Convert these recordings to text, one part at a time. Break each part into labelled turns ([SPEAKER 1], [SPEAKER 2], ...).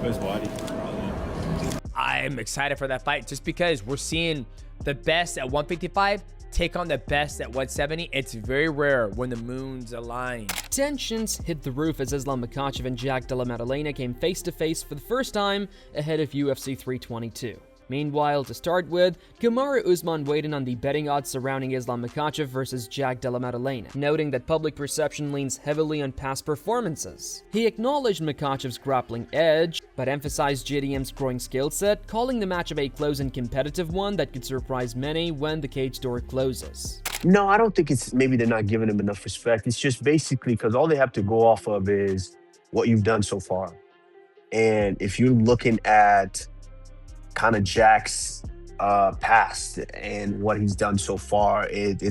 [SPEAKER 1] Goes wide.
[SPEAKER 2] I'm excited for that fight just because we're seeing the best at 155 take on the best at 170. It's very rare when the moons align.
[SPEAKER 3] Tensions hit the roof as Islam Makhachev and Della Maddalena came face to face for the first time ahead of UFC 322. Meanwhile, to start with, Kamaru Usman weighed in on the betting odds surrounding Islam Makhachev versus Della Maddalena, noting that public perception leans heavily on past performances. He acknowledged Makhachev's grappling edge, but emphasized JDM's growing skill set, calling the matchup a close and competitive one that could surprise many when the cage door closes.
[SPEAKER 4] No, I don't think it's maybe they're not giving him enough respect. It's just basically because all they have to go off of is what you've done so far. And if you're looking at kind of Jack's past and what he's done so far, it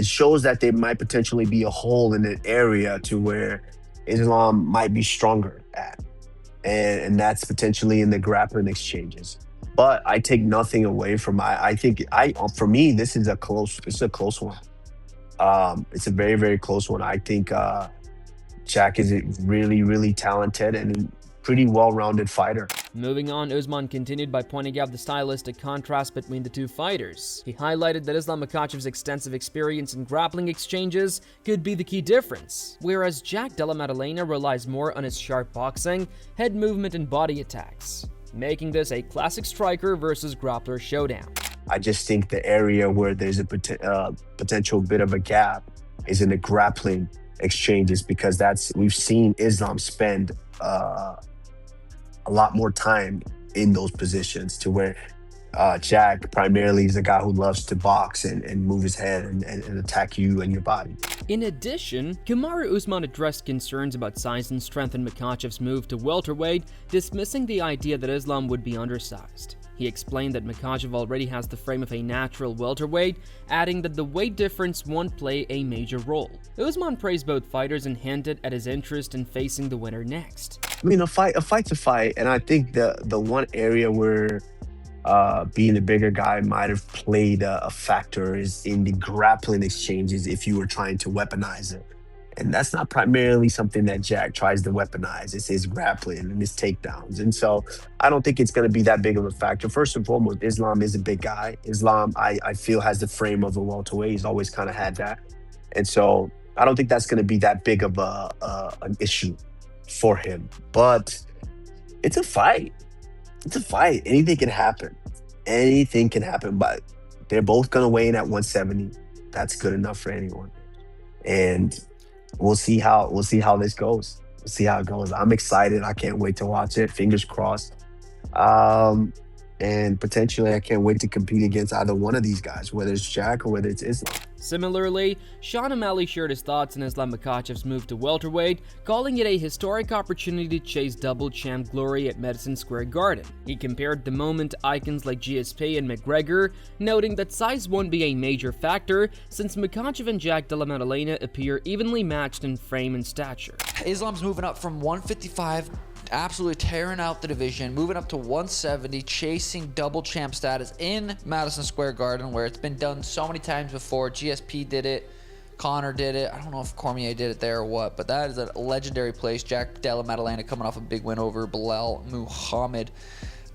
[SPEAKER 4] shows that there might potentially be a hole in an area to where Islam might be stronger at, and that's potentially in the grappling exchanges. But I take nothing away from for me this is a close one. It's a very, very close one. I think Jack is a really, really talented and pretty well-rounded fighter.
[SPEAKER 3] Moving on, Usman continued by pointing out the stylistic contrast between the two fighters. He highlighted that Islam Makhachev's extensive experience in grappling exchanges could be the key difference, whereas Della Maddalena relies more on his sharp boxing, head movement, and body attacks, making this a classic striker versus grappler showdown.
[SPEAKER 4] I just think the area where there's a potential bit of a gap is in the grappling exchanges, because we've seen Islam spend a lot more time in those positions, to where Jack primarily is a guy who loves to box and move his head and attack you and your body.
[SPEAKER 3] In addition, Kamaru Usman addressed concerns about size and strength in Makhachev's move to welterweight, dismissing the idea that Islam would be undersized. He explained that Makhachev already has the frame of a natural welterweight, adding that the weight difference won't play a major role. Usman praised both fighters and hinted at his interest in facing the winner next.
[SPEAKER 4] I mean, a fight's a fight, and I think the one area where being the bigger guy might have played a factor is in the grappling exchanges if you were trying to weaponize it. And that's not primarily something that Jack tries to weaponize. It's his grappling and his takedowns. And so I don't think it's going to be that big of a factor. First and foremost, Islam is a big guy. Islam, I feel, has the frame of a welterweight. He's always kind of had that. And so I don't think that's going to be that big of an issue for him. But it's a fight. It's a fight. Anything can happen. Anything can happen. But they're both going to weigh in at 170. That's good enough for anyone. And we'll see how this goes. We'll see how it goes. I'm excited. I can't wait to watch it. Fingers crossed. And potentially, I can't wait to compete against either one of these guys, whether it's Jack or whether it's Islam.
[SPEAKER 3] Similarly, Sean O'Malley shared his thoughts on Islam Makhachev's move to welterweight, calling it a historic opportunity to chase double champ glory at Madison Square Garden. He compared the moment to icons like GSP and McGregor, noting that size won't be a major factor since Makhachev and Della Maddalena appear evenly matched in frame and stature.
[SPEAKER 5] Islam's moving up from 155, absolutely tearing out the division, moving up to 170, chasing double champ status in Madison Square Garden, where it's been done so many times before. GSP did it, Connor did it. I don't know if Cormier did it there or what, but that is a legendary place. Della Maddalena coming off a big win over Belal Muhammad.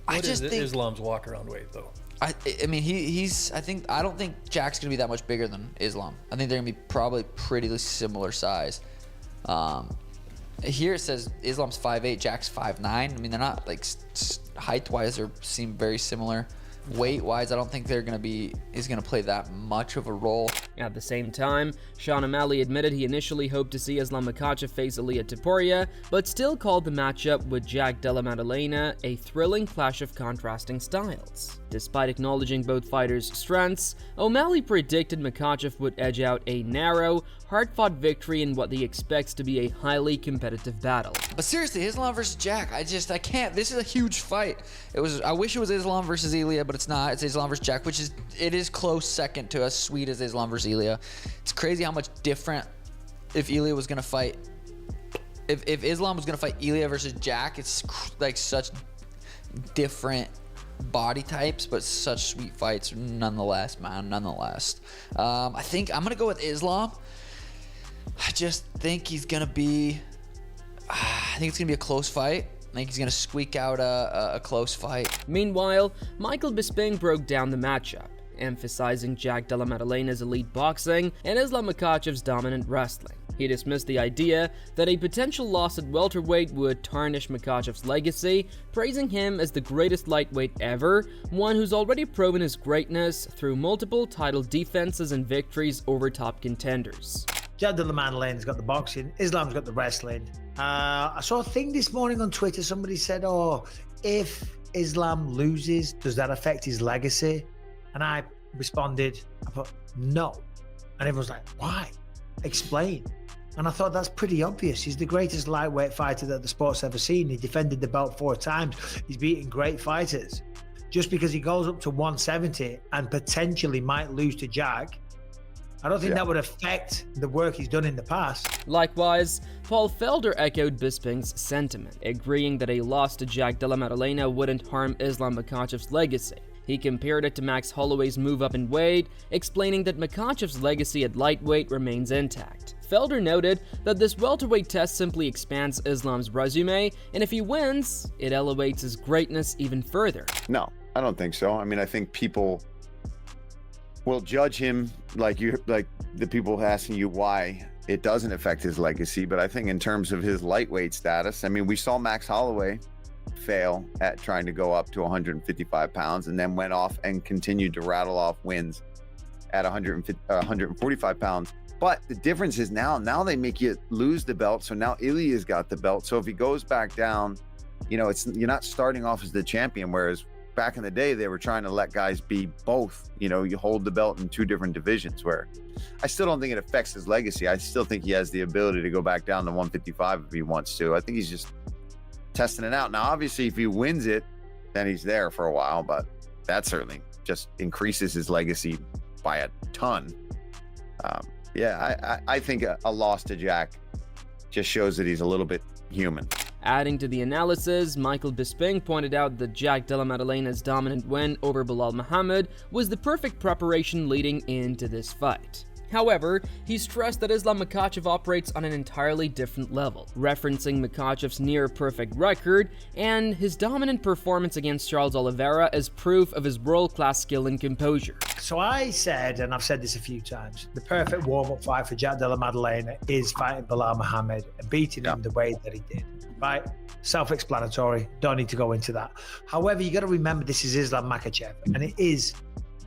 [SPEAKER 6] What is Islam's walk around weight though?
[SPEAKER 5] I mean, I don't think Jack's gonna be that much bigger than Islam. I think they're gonna be probably pretty similar size. Here it says Islam's 5'8", Jack's 5'9". I mean, they're not like height-wise, they seem very similar. Weight-wise, I don't think is gonna play that much of a role.
[SPEAKER 3] At the same time, Sean O'Malley admitted he initially hoped to see Islam Makhachev face Ilia Topuria, but still called the matchup with Della Maddalena a thrilling clash of contrasting styles. Despite acknowledging both fighters' strengths, O'Malley predicted Makhachev would edge out a narrow, hard-fought victory in what he expects to be a highly competitive battle.
[SPEAKER 5] But seriously, Islam versus Jack, I can't. This is a huge fight. I wish it was Islam versus Ilia, but it's not. It's Islam versus Jack, it is close second to as sweet as Islam versus Ilia. It's crazy how much different if Ilia was gonna fight. If Islam was gonna fight Ilia versus Jack, it's like such different body types, but such sweet fights nonetheless, man. Nonetheless, I think I'm gonna go with Islam. I just think he's gonna be. I think it's gonna be a close fight. I think he's going to squeak out a close fight.
[SPEAKER 3] Meanwhile, Michael Bisping broke down the matchup, emphasizing Della Maddalena's elite boxing and Islam Makhachev's dominant wrestling. He dismissed the idea that a potential loss at welterweight would tarnish Makhachev's legacy, praising him as the greatest lightweight ever, one who's already proven his greatness through multiple title defenses and victories over top contenders.
[SPEAKER 1] Della Maddalena's got the boxing, Islam's got the wrestling. I saw a thing this morning on Twitter, somebody said, oh, if Islam loses, does that affect his legacy? And I responded, I thought, no. And everyone's like, why? Explain. And I thought that's pretty obvious. He's the greatest lightweight fighter that the sport's ever seen. He defended the belt 4 times. He's beaten great fighters. Just because he goes up to 170 and potentially might lose to Jack, I don't think that would affect the work he's done in the past.
[SPEAKER 3] Likewise, Paul Felder echoed Bisping's sentiment, agreeing that a loss to Della Maddalena wouldn't harm Islam Makhachev's legacy. He compared it to Max Holloway's move up in weight, explaining that Makhachev's legacy at lightweight remains intact. Felder noted that this welterweight test simply expands Islam's resume, and if he wins, it elevates his greatness even further.
[SPEAKER 7] No, I don't think so. I mean, I think people will judge him like the people asking you why it doesn't affect his legacy. But I think in terms of his lightweight status, I mean, we saw Max Holloway fail at trying to go up to 155 pounds and then went off and continued to rattle off wins at 145 pounds. But the difference is now they make you lose the belt. So now Ilya's got the belt. So if he goes back down, you know, you're not starting off as the champion. Whereas back in the day, they were trying to let guys be both. You know, you hold the belt in 2 different divisions, where I still don't think it affects his legacy. I still think he has the ability to go back down to 155 if he wants to. I think he's just testing it out. Now, obviously, if he wins it, then he's there for a while, but that certainly just increases his legacy by a ton. I think a loss to Jack just shows that he's a little bit human.
[SPEAKER 3] Adding to the analysis, Michael Bisping pointed out that Della Maddalena's dominant win over Belal Muhammad was the perfect preparation leading into this fight. However, he stressed that Islam Makhachev operates on an entirely different level, referencing Makhachev's near-perfect record and his dominant performance against Charles Oliveira as proof of his world-class skill and composure.
[SPEAKER 1] So I said, and I've said this a few times, the perfect warm-up fight for Della Maddalena is fighting Belal Muhammad and beating him the way that he did. Right? Self-explanatory. Don't need to go into that. However, you got to remember this is Islam Makhachev, and it is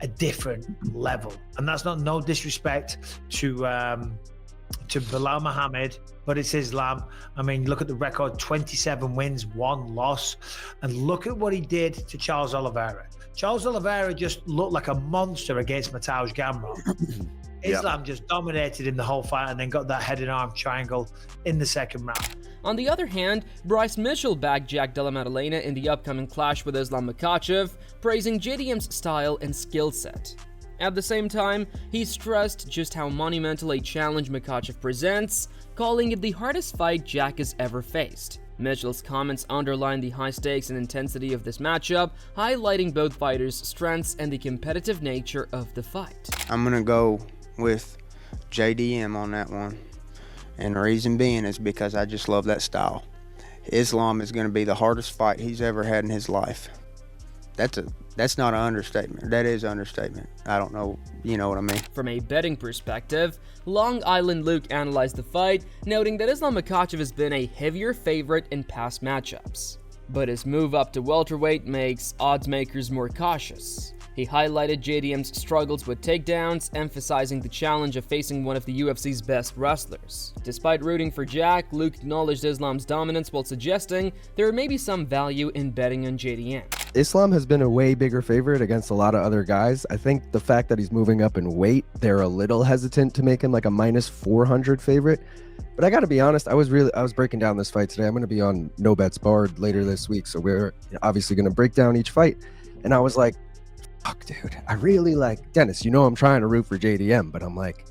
[SPEAKER 1] a different level, and that's not no disrespect to Belal Muhammad, but it's Islam. I mean, look at the record: 27 wins, 1 loss, and look at what he did to Charles Oliveira. Charles Oliveira just looked like a monster against Mateusz Gamrot. Islam just dominated him the whole fight, and then got that head and arm triangle in the second round.
[SPEAKER 3] On the other hand, Bryce Mitchell backed Della Maddalena in the upcoming clash with Islam Makhachev, praising JDM's style and skill set. At the same time, he stressed just how monumental a challenge Makhachev presents, calling it the hardest fight Jack has ever faced. Mitchell's comments underline the high stakes and intensity of this matchup, highlighting both fighters' strengths and the competitive nature of the fight.
[SPEAKER 8] I'm gonna go with JDM on that one. And the reason being is because I just love that style. Islam is going to be the hardest fight he's ever had in his life. That's not an understatement. That is an understatement. I don't know, you know what I mean?
[SPEAKER 3] From a betting perspective, Long Island Luke analyzed the fight, noting that Islam Makhachev has been a heavier favorite in past matchups. But his move up to welterweight makes odds makers more cautious. He highlighted JDM's struggles with takedowns, emphasizing the challenge of facing one of the UFC's best wrestlers. Despite rooting for Jack, Luke acknowledged Islam's dominance while suggesting there may be some value in betting on JDM.
[SPEAKER 9] Islam has been a way bigger favorite against a lot of other guys. I think the fact that he's moving up in weight, they're a little hesitant to make him like a minus 400 favorite. But I got to be honest, I was breaking down this fight today. I'm going to be on No Bets Barred later this week, so we're obviously going to break down each fight. And I was like, fuck, dude, I really like Dennis. You know, I'm trying to root for JDM, but I'm like,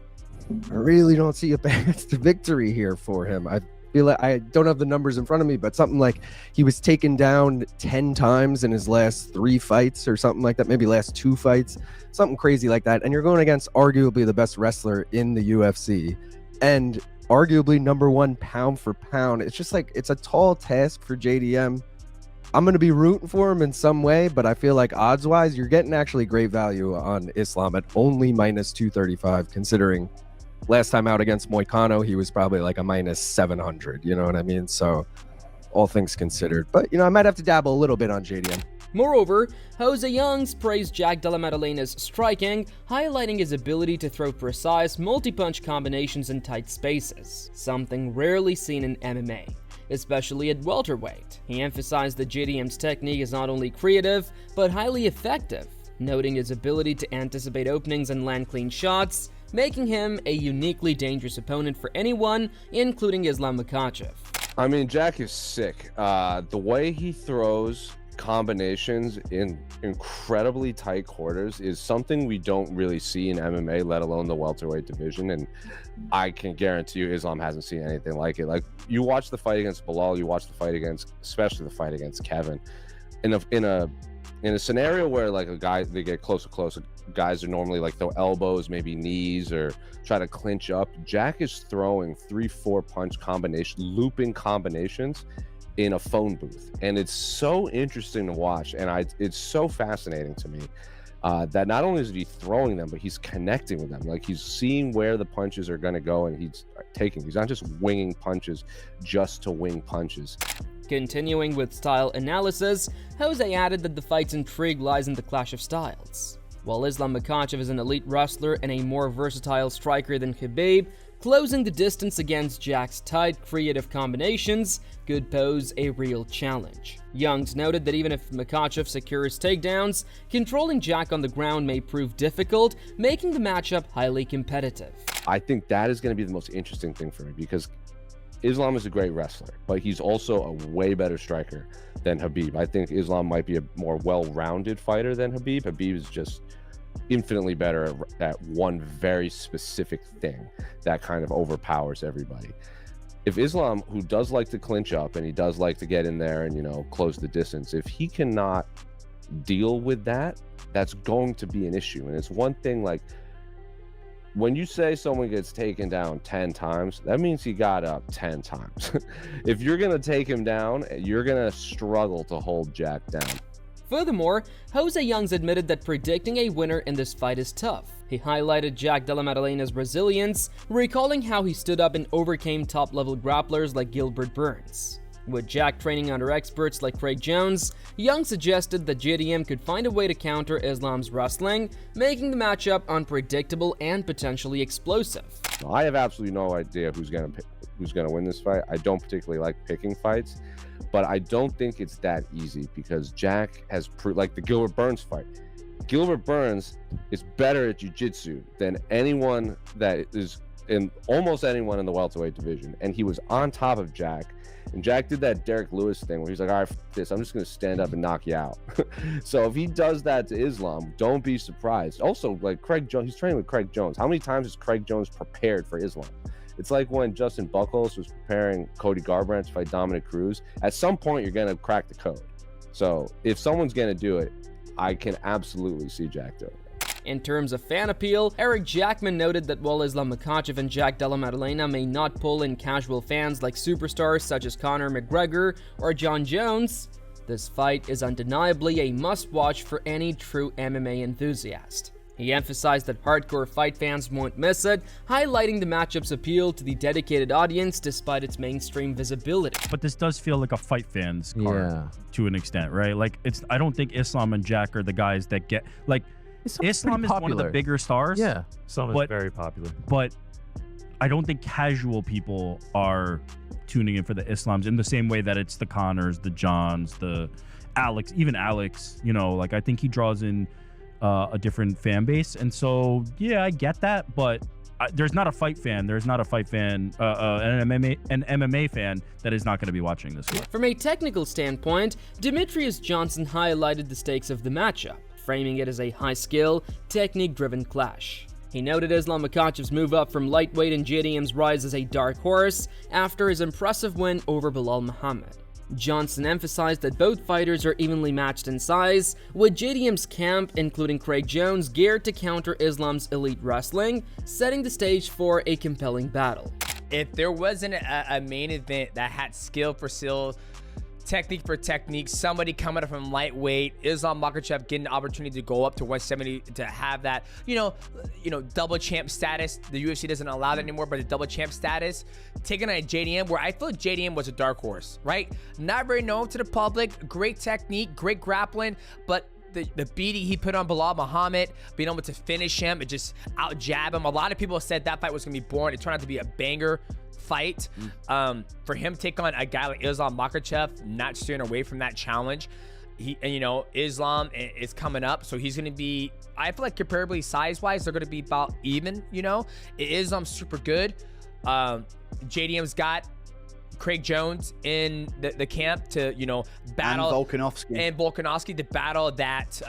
[SPEAKER 9] I really don't see a path to victory here for him. I feel like I don't have the numbers in front of me, but something like he was taken down 10 times in his last 3 fights or something like that, maybe last 2 fights, something crazy like that. And you're going against arguably the best wrestler in the UFC and arguably #1 pound for pound. It's just like, it's a tall task for JDM. I'm going to be rooting for him in some way, but I feel like odds-wise, you're getting actually great value on Islam at only minus 235, considering last time out against Moicano, he was probably like a minus 700, you know what I mean? So all things considered. But, I might have to dabble a little bit on JDM.
[SPEAKER 3] Moreover, Jose Youngs praised Jack Della Maddalena's striking, highlighting his ability to throw precise multi-punch combinations in tight spaces, something rarely seen in MMA, especially at welterweight. He emphasized that JDM's technique is not only creative, but highly effective, noting his ability to anticipate openings and land clean shots, making him a uniquely dangerous opponent for anyone, including Islam Makhachev.
[SPEAKER 10] I mean, Jack is sick. The way he throws combinations in incredibly tight quarters is something we don't really see in MMA, let alone the welterweight division. And I can guarantee you Islam hasn't seen anything like it. Like, you watch the fight against Belal, you watch the fight against, especially the fight against Kevin, in a scenario where like they get closer, guys are normally like throw elbows, maybe knees, or try to clinch up. Jack is throwing 3-4 punch looping combinations in a phone booth, and it's so interesting to watch, and it's so fascinating to me that not only is he throwing them, but he's connecting with them. Like, he's seeing where the punches are going to go, and he's not just winging punches just to wing punches.
[SPEAKER 3] Continuing with style analysis, Jose added that the fight's intrigue lies in the clash of styles. While Islam Makhachev is an elite wrestler and a more versatile striker than Khabib, closing the distance against Jack's tight, creative combinations could pose a real challenge. Youngs noted that even if Makhachev secures takedowns, controlling Jack on the ground may prove difficult, making the matchup highly competitive.
[SPEAKER 10] I think that is going to be the most interesting thing for me, because Islam is a great wrestler, but he's also a way better striker than Khabib. I think Islam might be a more well-rounded fighter than Khabib. Khabib is just infinitely better at one very specific thing that kind of overpowers everybody. If Islam, who does like to clinch up and he does like to get in there and, close the distance, if he cannot deal with that, that's going to be an issue. And it's one thing, like, when you say someone gets taken down 10 times, that means he got up 10 times. If you're going to take him down, you're going to struggle to hold Jack down.
[SPEAKER 3] Furthermore, Jose Youngs admitted that predicting a winner in this fight is tough. He highlighted Jack Della Maddalena's resilience, recalling how he stood up and overcame top-level grapplers like Gilbert Burns. With Jack training under experts like Craig Jones, Young suggested that JDM could find a way to counter Islam's wrestling, making the matchup unpredictable and potentially explosive.
[SPEAKER 10] I have absolutely no idea who's gonna win this fight. I don't particularly like picking fights, but I don't think it's that easy, because Jack has like the Gilbert Burns fight. Gilbert Burns is better at jiu-jitsu than anyone that is in almost anyone in the welterweight division, and he was on top of Jack. And Jack did that Derek Lewis thing where he's like, all right, this, I'm just going to stand up and knock you out. So if he does that to Islam, don't be surprised. Also, like Craig Jones, he's training with Craig Jones. How many times has Craig Jones prepared for Islam? It's like when Justin Buchholz was preparing Cody Garbrandt to fight Dominic Cruz. At some point, you're going to crack the code. So if someone's going to do it, I can absolutely see Jack doing it.
[SPEAKER 3] In terms of fan appeal, Eric Jackman noted that while Islam Makhachev and Jack Della Maddalena may not pull in casual fans like superstars such as Conor McGregor or John Jones, this fight is undeniably a must-watch for any true MMA enthusiast. He emphasized that hardcore fight fans won't miss it, highlighting the matchup's appeal to the dedicated audience despite its mainstream visibility.
[SPEAKER 11] But this does feel like a fight fan's card to an extent, right? Like, I don't think Islam and Jack are the guys that get, like, Islam is one of the bigger stars.
[SPEAKER 6] Yeah, Islam is very popular.
[SPEAKER 11] But I don't think casual people are tuning in for the Islams in the same way that it's the Connors, the Johns, the Alex, even Alex, like, I think he draws in a different fan base. And so, yeah, I get that, but there's not a fight fan. There's not a fight fan, an MMA fan that is not going to be watching this fight.
[SPEAKER 3] From a technical standpoint, Demetrious Johnson highlighted the stakes of the matchup, framing it as a high-skill, technique-driven clash. He noted Islam Makhachev's move up from lightweight and JDM's rise as a dark horse after his impressive win over Belal Muhammad. Johnson emphasized that both fighters are evenly matched in size, with JDM's camp, including Craig Jones, geared to counter Islam's elite wrestling, setting the stage for a compelling battle.
[SPEAKER 2] If there wasn't a main event that had skill for skill technique for technique, somebody coming up from lightweight, Islam Makhachev getting the opportunity to go up to 170 to have that, you know, double champ status. The UFC doesn't allow that anymore, but the double champ status, taking on a JDM where I feel JDM was a dark horse, right? Not very known to the public, great technique, great grappling, but the beating he put on Belal Muhammad, being able to finish him and just out jab him. A lot of people said that fight was gonna be boring. It turned out to be a banger fight. For him to take on a guy like Islam Makhachev, not steering away from that challenge. Islam is coming up, so he's going to be, I feel like comparably size-wise, they're going to be about even, Islam's super good. JDM's got Craig Jones in the camp to, battle. And Volkanovski to battle that,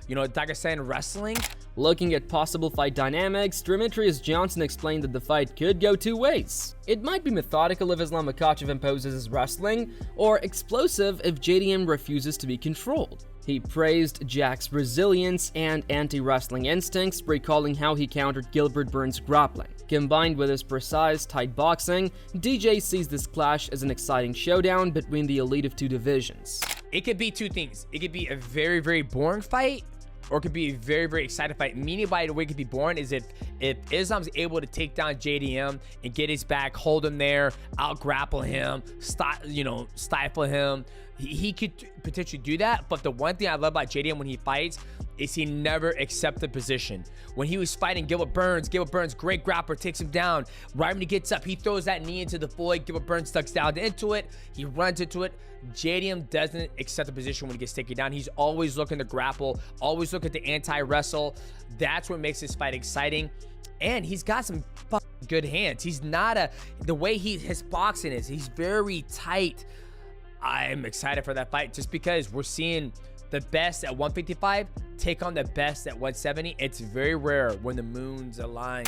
[SPEAKER 2] Dagestan wrestling.
[SPEAKER 3] Looking at possible fight dynamics, Demetrious Johnson explained that the fight could go two ways. It might be methodical if Islam Makhachev imposes his wrestling, or explosive if JDM refuses to be controlled. He praised Jack's resilience and anti-wrestling instincts, recalling how he countered Gilbert Burns' grappling. Combined with his precise, tight boxing, DJ sees this clash as an exciting showdown between the elite of two divisions.
[SPEAKER 2] It could be two things. It could be a very, very boring fight, or it could be a very, very exciting fight. Meaning by the way it could be boring is if Islam's able to take down JDM and get his back, hold him there, out grapple him, stifle him. He could potentially do that. But the one thing I love about JDM when he fights is he never accepts the position. When he was fighting Gilbert Burns, great grappler, takes him down. Right when he gets up, he throws that knee into the void. Gilbert Burns ducks down into it. He runs into it. JDM doesn't accept the position when he gets taken down. He's always looking to grapple, always looking to anti-wrestle. That's what makes this fight exciting. And he's got some fucking good hands. He's not the way his boxing is, he's very tight. I'm excited for that fight just because we're seeing the best at 155 take on the best at 170. It's very rare when the moons align.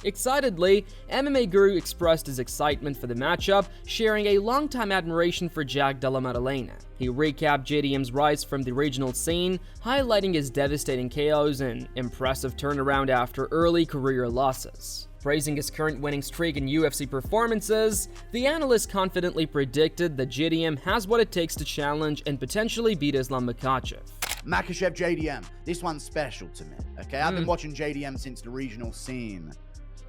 [SPEAKER 3] Excitedly, MMA Guru expressed his excitement for the matchup, sharing a longtime admiration for Della Maddalena. He recapped JDM's rise from the regional scene, highlighting his devastating KOs and impressive turnaround after early career losses. Praising his current winning streak in UFC performances, the analyst confidently predicted that JDM has what it takes to challenge and potentially beat Islam Makhachev.
[SPEAKER 12] Makhachev JDM, this one's special to me. Okay, I've been watching JDM since the regional scene.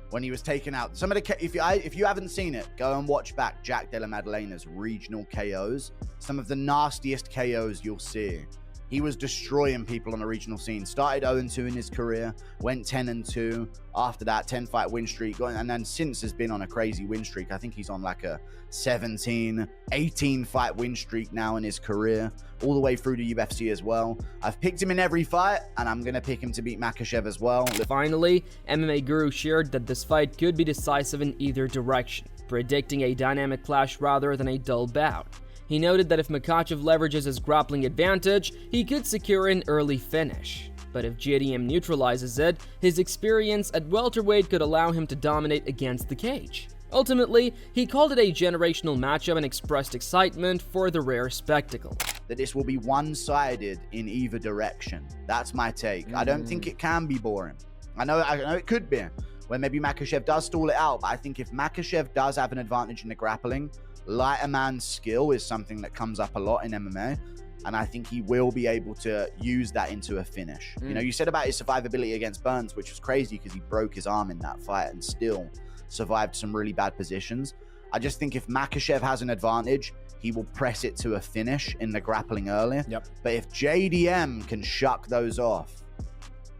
[SPEAKER 12] When he was taken out, if you haven't seen it, go and watch back Jack Della Maddalena's regional KOs. Some of the nastiest KOs you'll see. He was destroying people on the regional scene. Started 0-2 in his career, went 10-2. After that, 10-fight win streak, and then since has been on a crazy win streak. I think he's on like a 17, 18-fight win streak now in his career, all the way through to UFC as well. I've picked him in every fight, and I'm going to pick him to beat Makhachev as well.
[SPEAKER 3] Finally, MMA Guru shared that this fight could be decisive in either direction, predicting a dynamic clash rather than a dull bout. He noted that if Makhachev leverages his grappling advantage, he could secure an early finish. But if JDM neutralizes it, his experience at welterweight could allow him to dominate against the cage. Ultimately, he called it a generational matchup and expressed excitement for the rare spectacle.
[SPEAKER 12] That this will be one-sided in either direction. That's my take. I don't think it can be boring. I know it could be, where maybe Makhachev does stall it out, but I think if Makhachev does have an advantage in the grappling, lighter man's skill is something that comes up a lot in MMA, and I think he will be able to use that into a finish. You said about his survivability against Burns, which was crazy because he broke his arm in that fight and still survived some really bad positions. I just think if Makhachev has an advantage, he will press it to a finish in the grappling early. But if JDM can shuck those off,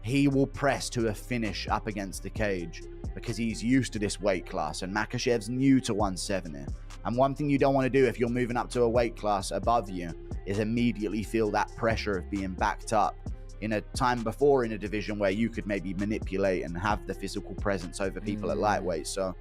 [SPEAKER 12] he will press to a finish up against the cage because he's used to this weight class, and Makhachev's new to 170. And one thing you don't want to do if you're moving up to a weight class above you is immediately feel that pressure of being backed up in a time before in a division where you could maybe manipulate and have the physical presence over people at lightweight. So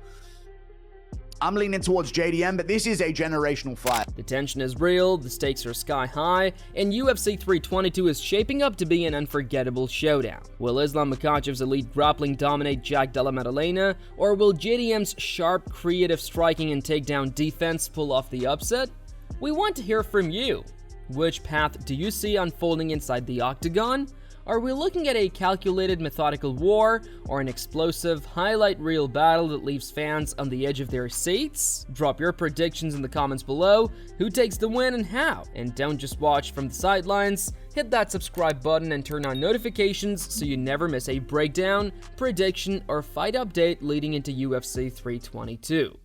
[SPEAKER 12] I'm leaning towards JDM, but this is a generational fight.
[SPEAKER 3] The tension is real, the stakes are sky high, and UFC 322 is shaping up to be an unforgettable showdown. Will Islam Makhachev's elite grappling dominate Della Maddalena, or will JDM's sharp, creative striking and takedown defense pull off the upset? We want to hear from you. Which path do you see unfolding inside the octagon? Are we looking at a calculated, methodical war, or an explosive, highlight reel battle that leaves fans on the edge of their seats? Drop your predictions in the comments below. Who takes the win and how? And don't just watch from the sidelines. Hit that subscribe button and turn on notifications so you never miss a breakdown, prediction, or fight update leading into UFC 322.